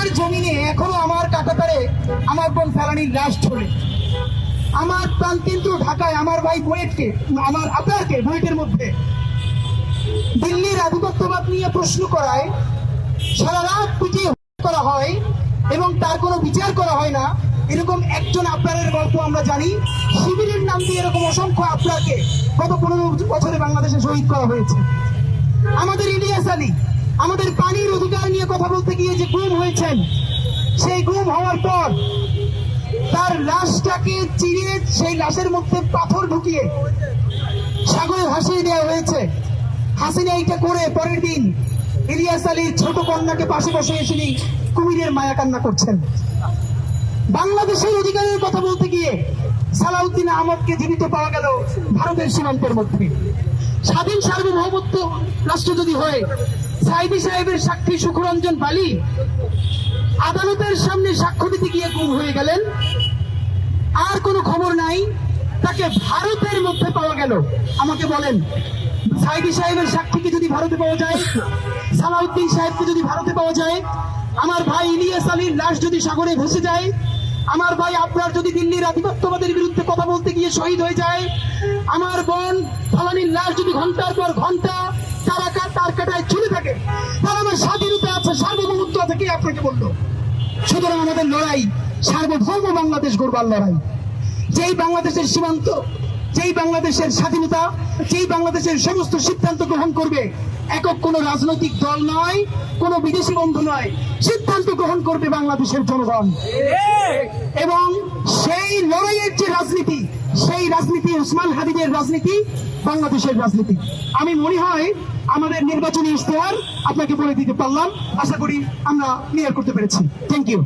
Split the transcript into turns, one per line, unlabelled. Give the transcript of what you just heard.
আমার জমিনে এখনো আমার কাটাতারে আমার বোন ফেলানির লাশ ঝোলে। আমার প্রাণকেন্দ্র ঢাকায় আমার ভাই বুয়েটকে, আমার আপনারকে বুয়েটের মধ্যে দিল্লির আধিপত্যবাদ নিয়ে প্রশ্ন করায় সারা রাত পিটিয়ে করা হয় এবং তার কোনো বিচার করা হয় না। এরকম একজন আপনারের গল্প আমরা জানি। শিবিরের নাম দিয়ে এরকম অসংখ্য আপনাকে গত 15 বছরে বাংলাদেশে শহীদ করা হয়েছে। আমাদের ইলিয়াস আলী আমাদের পানির অধিকার নিয়ে কথা বলতে গিয়ে যে গুম হয়েছেন, সেই গুম হওয়ার পর তার লাশটাকে চিরিয়ে সেই লাশের মধ্যে পাথর ঢুকিয়ে সাগরে ভাসিয়ে দেওয়া হয়েছে। হাসিনা এইটা করে পরের দিন ইলিয়াস আলীর ছোট কন্যাকে পাশে বসে এসে কুমিরের মায়া কান্না করছেন। বাংলাদেশের অধিকারের কথা বলতে গিয়ে সালাউদ্দিন আহমদকে জীবিত পাওয়া গেল ভারতের সীমান্তের মধ্যে। স্বাধীন সার্বভৌমত্ব রাষ্ট্র যদি হয়, সাইদি সাহেবের সাক্ষী সুখরঞ্জন বালি আদালতের সামনে সাক্ষ্য দিতে গিয়ে গুম হয়ে গেলেন। আর কোনো খবর নাই, তাকে ভারতের মধ্যে পাওয়া গেল। আমাকে বলেন, সাইদি সাহেবের সাক্ষীকে যদি ভারতে পাওয়া যায়, সালাউদ্দিন সাহেবকে যদি ভারতে পাওয়া যায়, আমার ভাই ইলিয়াস আলীর লাশ যদি সাগরে ভেসে যায়, আমার ভাই আপনার যদি দিল্লির আধিপত্যবাদের বিরুদ্ধে কথা বলতে গিয়ে শহীদ হয়ে যায়, আমার বোন ফেলানির লাশ যদি ঘন্টার পর ঘন্টা তার কাটায় ঝুলে থাকে, তার আমার স্বাধীনতা আছে, সার্বভৌমত্ব আছে, কে আপনাকে বললো? সুতরাং আমাদের লড়াই সার্বভৌম বাংলাদেশ গড়বার লড়াই। যেই বাংলাদেশের সীমান্ত, যেই বাংলাদেশের স্বাধীনতা, যেই বাংলাদেশের সমস্ত সিদ্ধান্ত গ্রহণ করবে, একক কোনো রাজনৈতিক দল নয়, কোনো বিদেশি বন্ধু নয়, সিদ্ধান্ত গ্রহণ করবে বাংলাদেশের জনগণ। এবং সেই লড়াইয়ের যে রাজনীতি, সেই রাজনীতি ওসমান হাদিদের রাজনীতি, বাংলাদেশের রাজনীতি। আমি মনে হয় আমাদের নির্বাচনী ইশতেহার আপনাকে বলে দিতে পারলাম। আশা করি আমরা ক্লিয়ার করতে পেরেছি। Thank you.